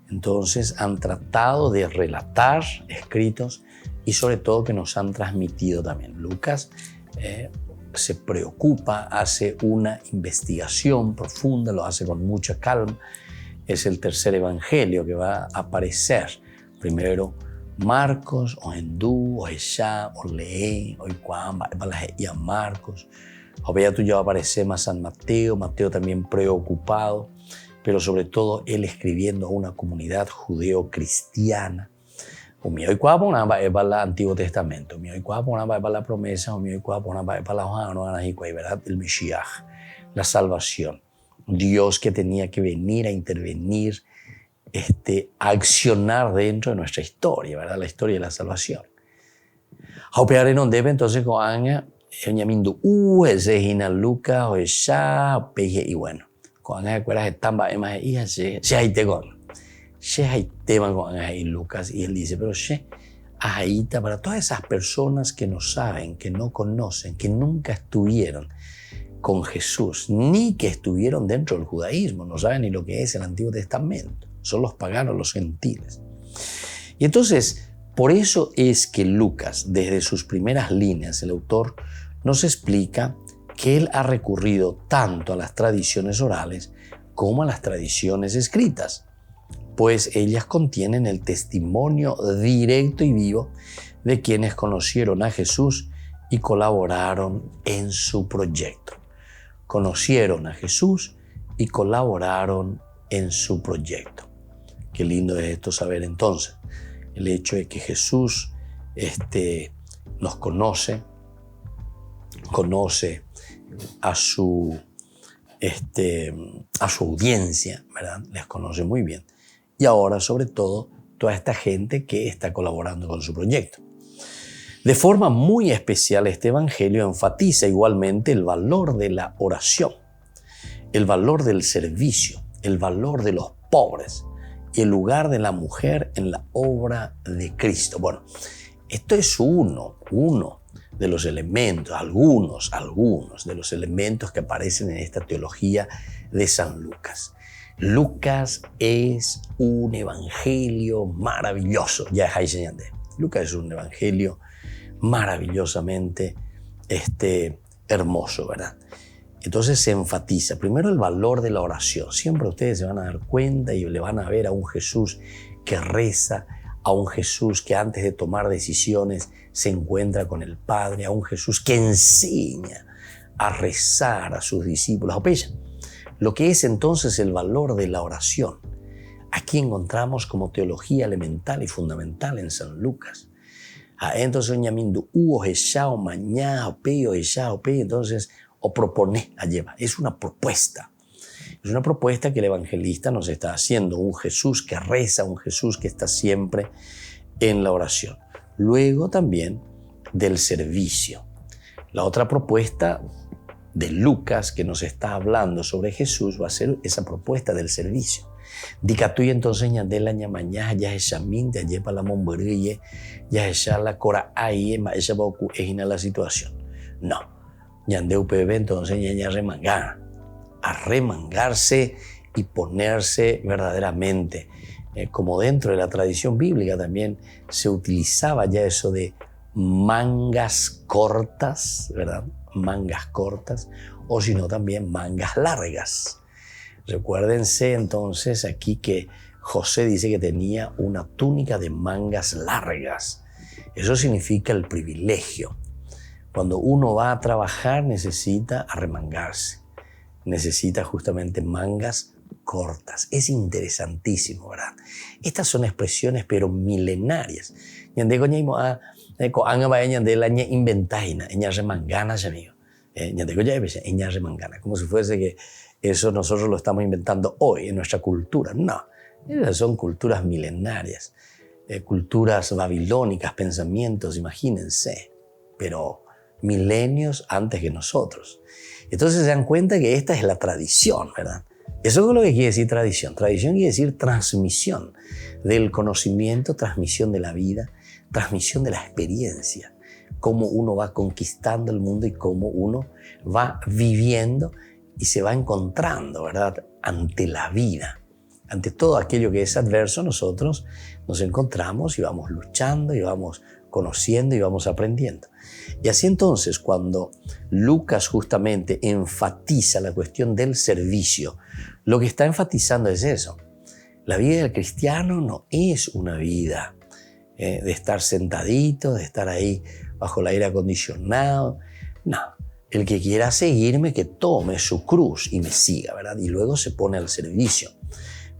Entonces han tratado de relatar escritos y sobre todo que nos han transmitido también. Lucas se preocupa, hace una investigación profunda, lo hace con mucha calma. Es el tercer evangelio que va a aparecer. Primero Marcos, o Hindú, o Eshá, o Lee, o Iquam, y a Marcos. Obvio tú ya va a aparecer más San Mateo, Mateo también preocupado, pero sobre todo él escribiendo a una comunidad judeo-cristiana. O mío y cuapo es para el Antiguo Testamento, mío y cuapo es para la promesa, o mío y cuapo es para la hoja, ¿verdad? El Mesías, la salvación. Dios que tenía que venir a intervenir, a accionar dentro de nuestra historia, ¿verdad? La historia de la salvación. A operar en donde entonces con Anga, ñamindo ese hina Lucas o esa peje y bueno, con Anga acuerdas de tamba emas hija se hay tegon. Se hay tema con Anga y Lucas y él dice, pero se ahíta para todas esas personas que no saben, que no conocen, que nunca estuvieron con Jesús, ni que estuvieron dentro del judaísmo, no saben ni lo que es el Antiguo Testamento, son los paganos, los gentiles. Y entonces, por eso es que Lucas, desde sus primeras líneas, el autor nos explica que él ha recurrido tanto a las tradiciones orales como a las tradiciones escritas, pues ellas contienen el testimonio directo y vivo de quienes conocieron a Jesús y colaboraron en su proyecto. Conocieron a Jesús y colaboraron en su proyecto. Qué lindo es esto saber entonces. El hecho de que Jesús nos conoce a su audiencia, ¿verdad? Les conoce muy bien. Y ahora, sobre todo, toda esta gente que está colaborando con su proyecto. De forma muy especial, este evangelio enfatiza igualmente el valor de la oración, el valor del servicio, el valor de los pobres y el lugar de la mujer en la obra de Cristo. Bueno, esto es uno de los elementos, algunos de los elementos que aparecen en esta teología de San Lucas. Lucas es un evangelio maravilloso. Ya es enseñante. Lucas es un evangelio maravillosamente hermoso, ¿verdad? Entonces se enfatiza primero el valor de la oración. Siempre ustedes se van a dar cuenta y le van a ver a un Jesús que reza, a un Jesús que antes de tomar decisiones se encuentra con el Padre, a un Jesús que enseña a rezar a sus discípulos. Lo que es entonces el valor de la oración. Aquí encontramos como teología elemental y fundamental en San Lucas. Entonces, entonces, o propone a lleva. Es una propuesta. Es una propuesta que el evangelista nos está haciendo. Un Jesús que reza, un Jesús que está siempre en la oración. Luego también del servicio. La otra propuesta de Lucas que nos está hablando sobre Jesús va a ser esa propuesta del servicio. Dicatuy entonces ñandela ñamaña ya examin de allá para la mombrille ya esa la cora ahí esa bocu es la situación. No, ñande UPB entonces ñaña remangana, a remangarse y ponerse verdaderamente como dentro de la tradición bíblica también se utilizaba ya eso de mangas cortas, ¿verdad? Mangas cortas, o si no también mangas largas. Recuérdense entonces aquí que José dice que tenía una túnica de mangas largas. Eso significa el privilegio. Cuando uno va a trabajar necesita arremangarse, necesita justamente mangas cortas. Es interesantísimo, ¿verdad? Estas son expresiones pero milenarias. Como si fuese que eso nosotros lo estamos inventando hoy en nuestra cultura. No, esas son culturas milenarias, culturas babilónicas, pensamientos, imagínense, pero milenios antes que nosotros. Entonces se dan cuenta que esta es la tradición, ¿verdad? Eso es lo que quiere decir tradición. Tradición quiere decir transmisión del conocimiento, transmisión de la vida, transmisión de la experiencia, cómo uno va conquistando el mundo y cómo uno va viviendo y se va encontrando, ¿verdad?, ante la vida. Ante todo aquello que es adverso, nosotros nos encontramos y vamos luchando y vamos conociendo y vamos aprendiendo. Y así entonces, cuando Lucas justamente enfatiza la cuestión del servicio, lo que está enfatizando es eso. La vida del cristiano no es una vida de estar sentadito, de estar ahí bajo el aire acondicionado. No, el que quiera seguirme, que tome su cruz y me siga, ¿verdad? Y luego se pone al servicio.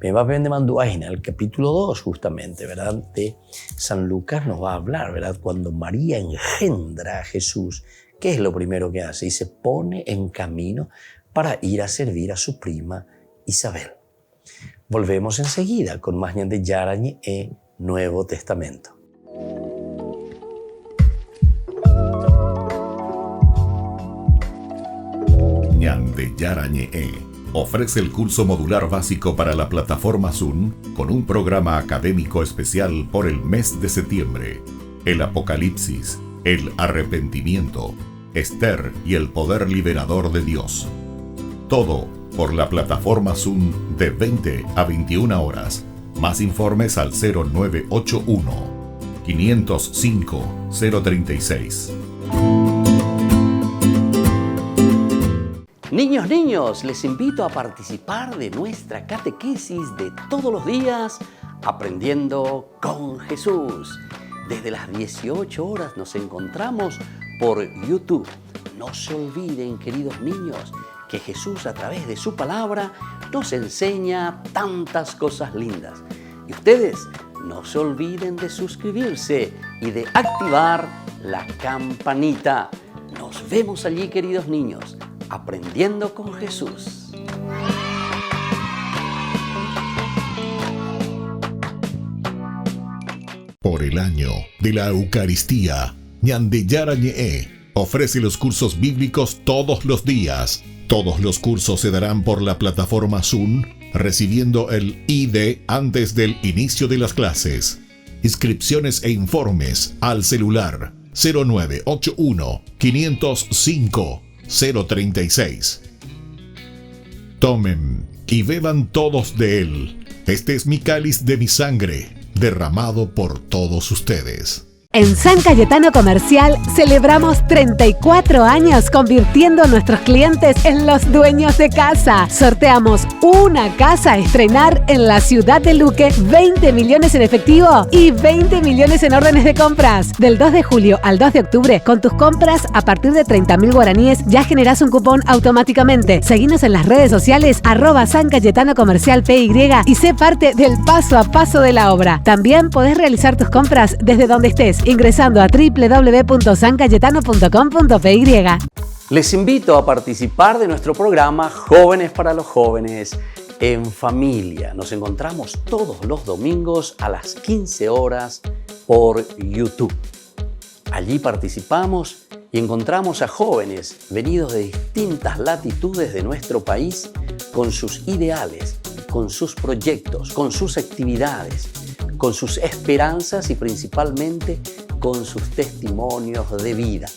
Me va a aprender Manduágina, el capítulo 2 justamente, ¿verdad? De San Lucas nos va a hablar, ¿verdad? Cuando María engendra a Jesús, ¿qué es lo primero que hace? Y se pone en camino para ir a servir a su prima Isabel. Volvemos enseguida con más Ñande Yarañe e Nuevo Testamento. Ñande Yarañe ofrece el curso modular básico para la plataforma Zoom con un programa académico especial por el mes de septiembre. El Apocalipsis, el arrepentimiento, Esther y el poder liberador de Dios. Todo por la plataforma Zoom de 20 a 21 horas. Más informes al 0981 505 036. Niños, les invito a participar de nuestra catequesis de todos los días, Aprendiendo con Jesús. Desde las 18 horas nos encontramos por YouTube. No se olviden, queridos niños, que Jesús a través de su palabra nos enseña tantas cosas lindas. Y ustedes no se olviden de suscribirse y de activar la campanita. Nos vemos allí, queridos niños, Aprendiendo con Jesús. Por el año de la Eucaristía, Ñande Yarañe ofrece los cursos bíblicos todos los días. Todos los cursos se darán por la plataforma Zoom, recibiendo el ID antes del inicio de las clases. Inscripciones e informes al celular 0981 505 036. Tomen y beban todos de él. Este es mi cáliz de mi sangre, derramado por todos ustedes. En San Cayetano Comercial celebramos 34 años convirtiendo a nuestros clientes en los dueños de casa. Sorteamos una casa a estrenar en la ciudad de Luque, 20 millones en efectivo y 20 millones en órdenes de compras. Del 2 de julio al 2 de octubre, con tus compras a partir de 30.000 guaraníes ya generás un cupón automáticamente. Seguinos en las redes sociales @San Cayetano Comercial PY y sé parte del paso a paso de la obra. También podés realizar tus compras desde donde estés, ingresando a www.sancayetano.com.py. Les invito a participar de nuestro programa Jóvenes para los Jóvenes en Familia. Nos encontramos todos los domingos a las 15 horas por YouTube. Allí participamos y encontramos a jóvenes venidos de distintas latitudes de nuestro país con sus ideales, con sus proyectos, con sus actividades, con sus esperanzas y principalmente con sus testimonios de vida.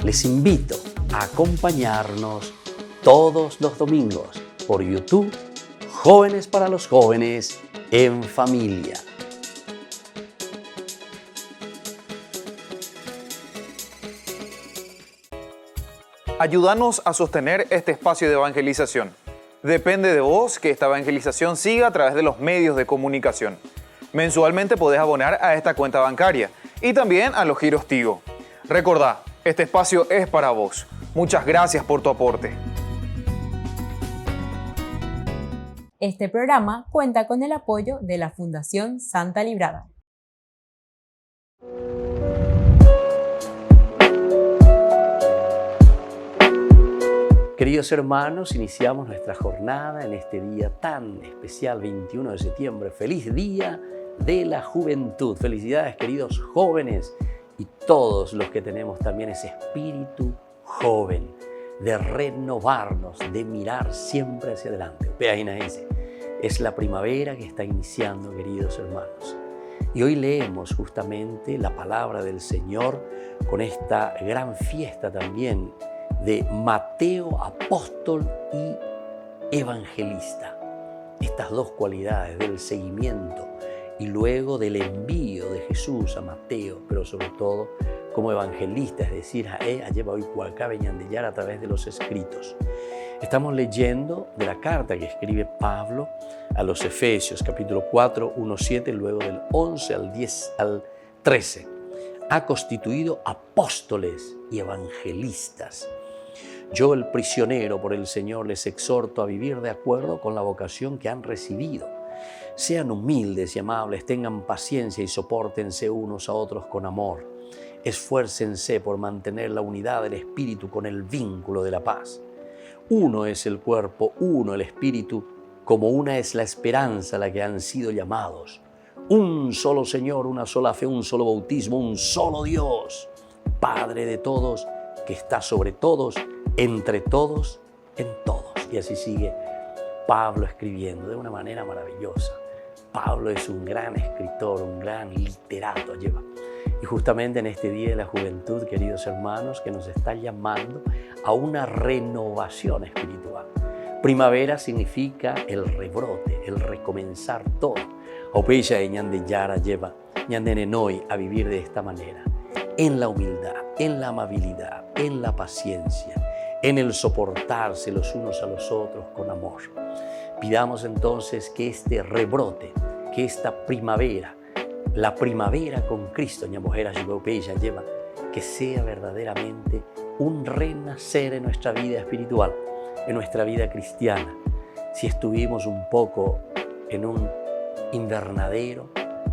Les invito a acompañarnos todos los domingos por YouTube, Jóvenes para los Jóvenes en Familia. Ayúdanos a sostener este espacio de evangelización. Depende de vos que esta evangelización siga a través de los medios de comunicación. Mensualmente podés abonar a esta cuenta bancaria y también a los giros Tigo. Recordá, este espacio es para vos. Muchas gracias por tu aporte. Este programa cuenta con el apoyo de la Fundación Santa Librada. Queridos hermanos, iniciamos nuestra jornada en este día tan especial, 21 de septiembre. ¡Feliz Día de la Juventud! Felicidades, queridos jóvenes y todos los que tenemos también ese espíritu joven de renovarnos, de mirar siempre hacia adelante. Es la primavera que está iniciando, queridos hermanos. Y hoy leemos justamente la palabra del Señor con esta gran fiesta también de Mateo, apóstol y evangelista. estas dos cualidades del seguimiento y luego del envío de Jesús a Mateo, pero sobre todo como evangelista, es decir, a través de los escritos. Estamos leyendo de la carta que escribe Pablo a los Efesios, capítulo 4, 1, 7, luego del 11 al 13. Ha constituido apóstoles y evangelistas. Yo, el prisionero por el Señor, les exhorto a vivir de acuerdo con la vocación que han recibido. Sean humildes y amables, tengan paciencia y sopórtense unos a otros con amor. Esfuércense por mantener la unidad del Espíritu con el vínculo de la paz. Uno es el cuerpo, uno el Espíritu, como una es la esperanza a la que han sido llamados. Un solo Señor, una sola fe, un solo bautismo, un solo Dios, Padre de todos, que está sobre todos, entre todos, en todos. Y así sigue Pablo escribiendo de una manera maravillosa. Pablo es un gran escritor, un gran literato. Y justamente en este Día de la Juventud, queridos hermanos, que nos está llamando a una renovación espiritual. Primavera significa el rebrote, el recomenzar todo. Opeya y Ñandeyara lleva Ñandenenoy a vivir de esta manera, en la humildad, en la amabilidad, en la paciencia, en el soportarse los unos a los otros con amor. Pidamos entonces que este rebrote, que esta primavera, la primavera con Cristo, lleva, que sea verdaderamente un renacer en nuestra vida espiritual, en nuestra vida cristiana. Si estuvimos un poco en un invernadero,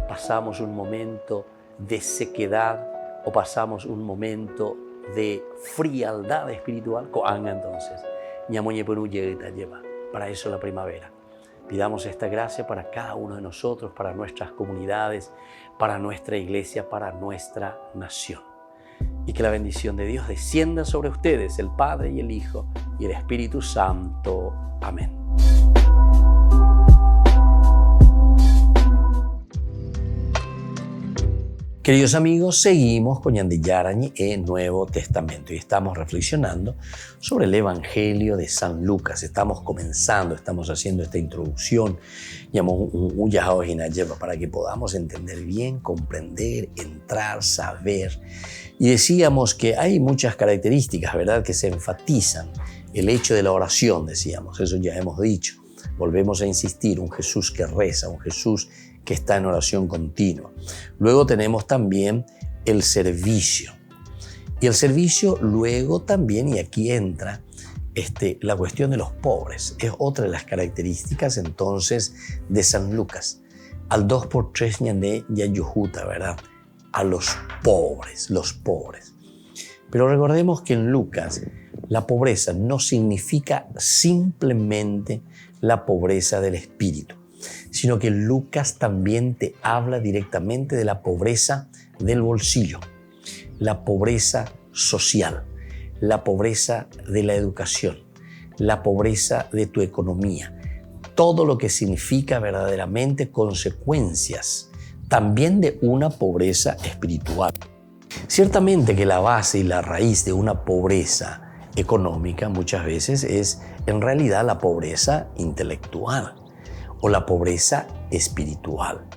pasamos un momento de sequedad o pasamos un momento de frialdad espiritual, entonces, para eso la primavera. Pidamos esta gracia para cada uno de nosotros, para nuestras comunidades, para nuestra iglesia, para nuestra nación. Y que la bendición de Dios descienda sobre ustedes, el Padre y el Hijo y el Espíritu Santo. Amén. Queridos amigos, seguimos con Ñandeyarañe en Nuevo Testamento y estamos reflexionando sobre el Evangelio de San Lucas. Estamos comenzando, estamos haciendo esta introducción, para que podamos entender bien, comprender, entrar, saber. Y decíamos que hay muchas características, ¿verdad?, que se enfatizan. El hecho de la oración, decíamos, eso ya hemos dicho. Volvemos a insistir, un Jesús que reza, un Jesús que está en oración continua. Luego tenemos también el servicio. Y el servicio luego también, y aquí entra la cuestión de los pobres. Es otra de las características entonces de San Lucas. Al 2x3 ñandé yayujuta, ¿verdad? A los pobres. Pero recordemos que en Lucas la pobreza no significa simplemente la pobreza del espíritu, sino que Lucas también te habla directamente de la pobreza del bolsillo, la pobreza social, la pobreza de la educación, la pobreza de tu economía, todo lo que significa verdaderamente consecuencias también de una pobreza espiritual. Ciertamente que la base y la raíz de una pobreza económica muchas veces es en realidad la pobreza intelectual o la pobreza espiritual.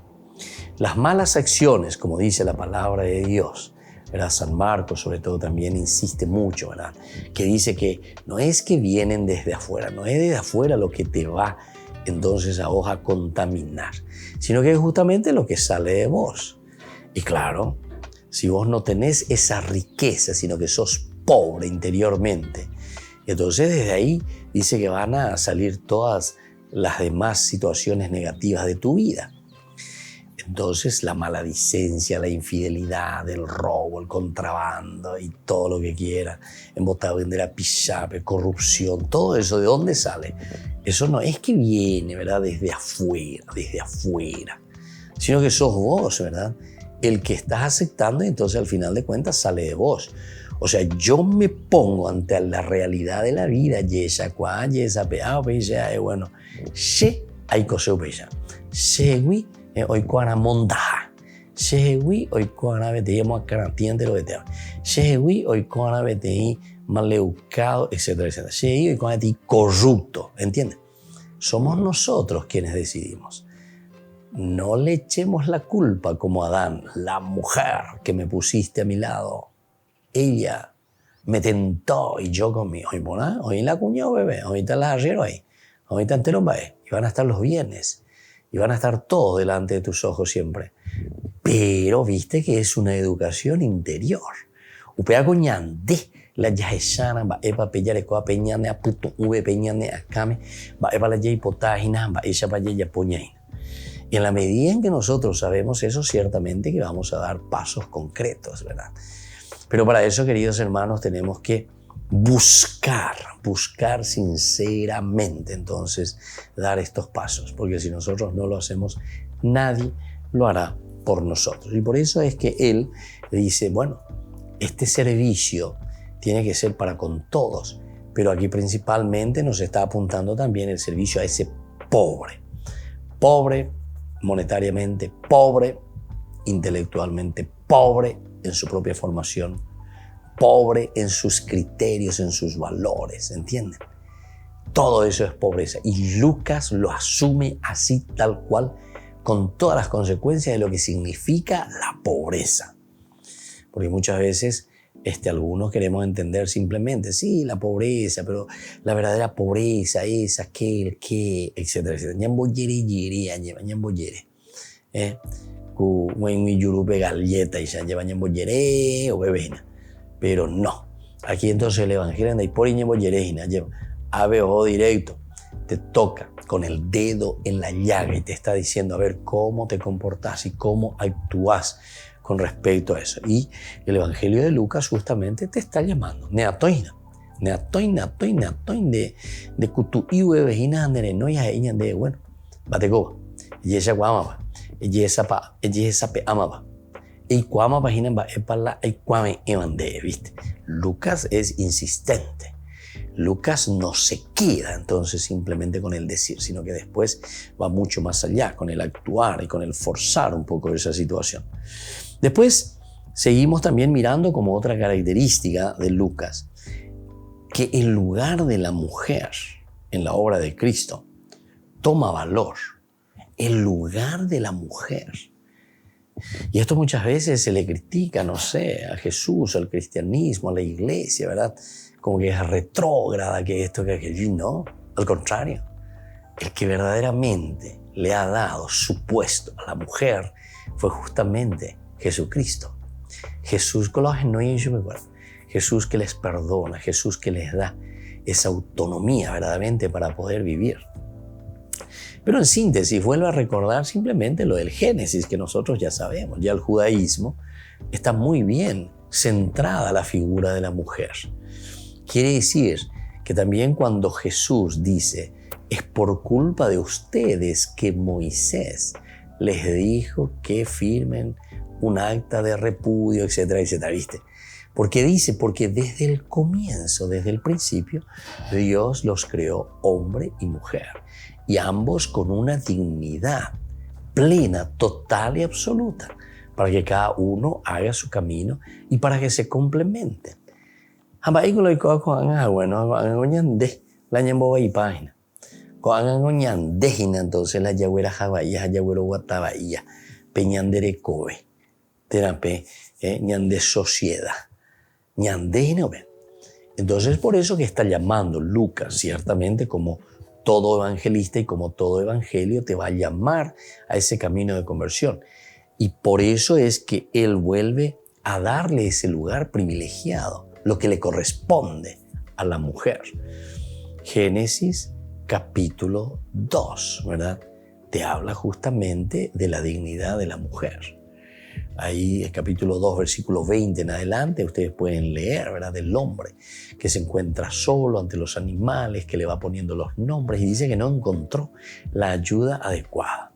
Las malas acciones, como dice la palabra de Dios, ¿verdad? San Marcos sobre todo también insiste mucho, ¿verdad?, que dice que no es que vienen desde afuera, no es desde afuera lo que te va entonces a vos a contaminar, sino que es justamente lo que sale de vos. Y claro, si vos no tenés esa riqueza, sino que sos pobre interiormente, entonces desde ahí dice que van a salir todas las demás situaciones negativas de tu vida. Entonces la maledicencia, la infidelidad, el robo, el contrabando y todo lo que quiera, de la pichape, corrupción, todo eso, ¿de dónde sale? Eso no es que viene, ¿verdad?, desde afuera, sino que sos vos, ¿verdad?, el que estás aceptando, y entonces al final de cuentas sale de vos. O sea, yo me pongo ante la realidad de la vida, bueno, hay cosas bella. Segui hoy cuana mondaja. Segui hoy cuana veteíamos a caratiente lo veteamos. Segui hoy cuana veteí maleucado, etcétera, etcétera. Segui hoy cuana veteí corrupto, ¿entiendes? Somos nosotros quienes decidimos. No le echemos la culpa como a Adán, la mujer que me pusiste a mi lado. Ella me tentó y yo comí. Hoy la cuñó, bebé. Ahorita la arriero ahí. Ahorita entero va. Y van a estar los bienes. Y van a estar todos delante de tus ojos siempre. Pero viste que es una educación interior. Upea coñande. La yahesana va epa pellare coa peñane a puto ube peñane a came. Va epa la yay potágina. Va ella pa yaya poñaina. Y en la medida en que nosotros sabemos eso, ciertamente que vamos a dar pasos concretos, ¿verdad? Pero para eso, queridos hermanos, tenemos que buscar sinceramente, entonces, dar estos pasos. Porque si nosotros no lo hacemos, nadie lo hará por nosotros. Y por eso es que él dice, bueno, este servicio tiene que ser para con todos. Pero aquí principalmente nos está apuntando también el servicio a ese pobre. Pobre monetariamente, pobre intelectualmente, pobre en su propia formación, pobre en sus criterios, en sus valores, ¿entienden? Todo eso es pobreza. Y Lucas lo asume así, tal cual, con todas las consecuencias de lo que significa la pobreza. Porque muchas veces algunos queremos entender simplemente, sí, la pobreza, pero la verdadera pobreza es aquel que, etcétera, etcétera. Muy yurupe galleta y se lleva ñamboyere o bebena. Pero no. Aquí entonces el evangelio anda y por ñamboyere lleva ave ojo directo. Te toca con el dedo en la llaga y te está diciendo a ver cómo te comportas y cómo actúas con respecto a eso. Y el Evangelio de Lucas justamente te está llamando. Neatoina de kutu iwe vejina andere no ya ella de bueno. Batecoba. Y esa guamaba. Y esa pe amaba. Y cuama vagina va epala y cuame emande, ¿viste? Lucas es insistente. Lucas no se queda entonces simplemente con el decir, sino que después va mucho más allá, con el actuar y con el forzar un poco esa situación. Después seguimos también mirando como otra característica de Lucas, que el lugar de la mujer en la obra de Cristo toma valor. El lugar de la mujer. Y esto muchas veces se le critica, no sé, a Jesús, al cristianismo, a la iglesia, ¿verdad? Como que es retrógrada, que esto, que aquello, no. Al contrario, el que verdaderamente le ha dado su puesto a la mujer fue justamente Jesucristo. Jesús Jesús que les perdona, Jesús que les da esa autonomía verdaderamente para poder vivir. Pero en síntesis, vuelvo a recordar simplemente lo del Génesis, que nosotros ya sabemos. Ya el judaísmo está muy bien centrada la figura de la mujer. Quiere decir que también cuando Jesús dice, es por culpa de ustedes que Moisés les dijo que firmen un acta de repudio, etcétera, etcétera, ¿viste? Porque dice, porque desde el comienzo, desde el principio, Dios los creó hombre y mujer. Y ambos con una dignidad plena, total y absoluta, para que cada uno haga su camino y para que se complementen. Entonces la yagüera jabaya, yagüero guatabaya, peñandere kobe, terape, ñande sociedad, ñande no ven. Entonces por eso que está llamando Lucas, ciertamente como todo evangelista y como todo evangelio te va a llamar a ese camino de conversión. Y por eso es que él vuelve a darle ese lugar privilegiado, lo que le corresponde a la mujer. Génesis capítulo 2, ¿verdad? Te habla justamente de la dignidad de la mujer. Ahí el capítulo 2, versículo 20 en adelante, ustedes pueden leer, ¿verdad? Del hombre que se encuentra solo ante los animales, que le va poniendo los nombres y dice que no encontró la ayuda adecuada.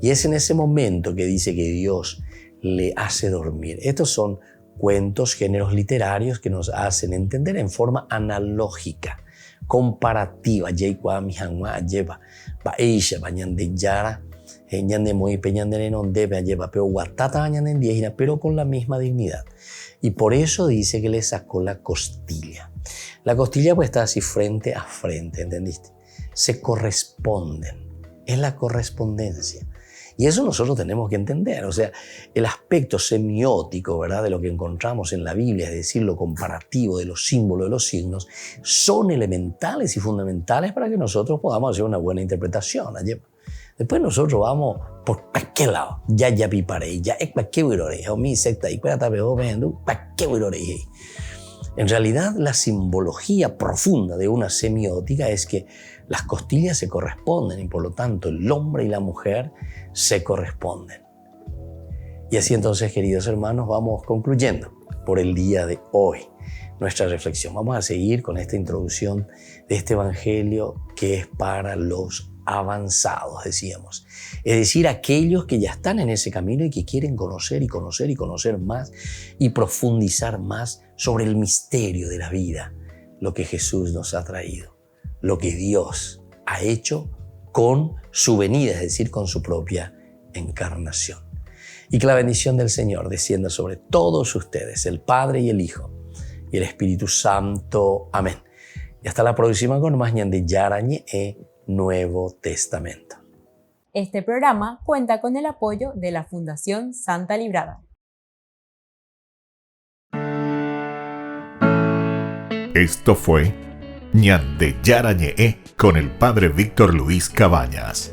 Y es en ese momento que dice que Dios le hace dormir. Estos son cuentos, géneros literarios que nos hacen entender en forma analógica, comparativa. Pero con la misma dignidad. Y por eso dice que le sacó la costilla. La costilla pues está así frente a frente, ¿entendiste? se corresponden. Es la correspondencia. Y eso nosotros tenemos que entender. O sea, el aspecto semiótico, ¿verdad?, de lo que encontramos en la Biblia, es decir, lo comparativo de los símbolos, de los signos, son elementales y fundamentales para que nosotros podamos hacer una buena interpretación. Después nosotros vamos por cualquier lado. Ya piparé, ya es cualquier virore, o mi secta, y cualquier virore. En realidad, la simbología profunda de una semiótica es que las costillas se corresponden y por lo tanto el hombre y la mujer se corresponden. Y así entonces, queridos hermanos, vamos concluyendo por el día de hoy nuestra reflexión. Vamos a seguir con esta introducción de este evangelio que es para los avanzados, decíamos. Es decir, aquellos que ya están en ese camino y que quieren conocer y conocer y conocer más y profundizar más sobre el misterio de la vida, lo que Jesús nos ha traído, lo que Dios ha hecho con su venida, es decir, con su propia encarnación. Y que la bendición del Señor descienda sobre todos ustedes, el Padre y el Hijo y el Espíritu Santo. Amén. Y hasta la próxima con más Ñande Yarañe Nuevo Testamento. Este programa cuenta con el apoyo de la Fundación Santa Librada. Esto fue Ñande Yarañe con el Padre Víctor Luis Cabañas.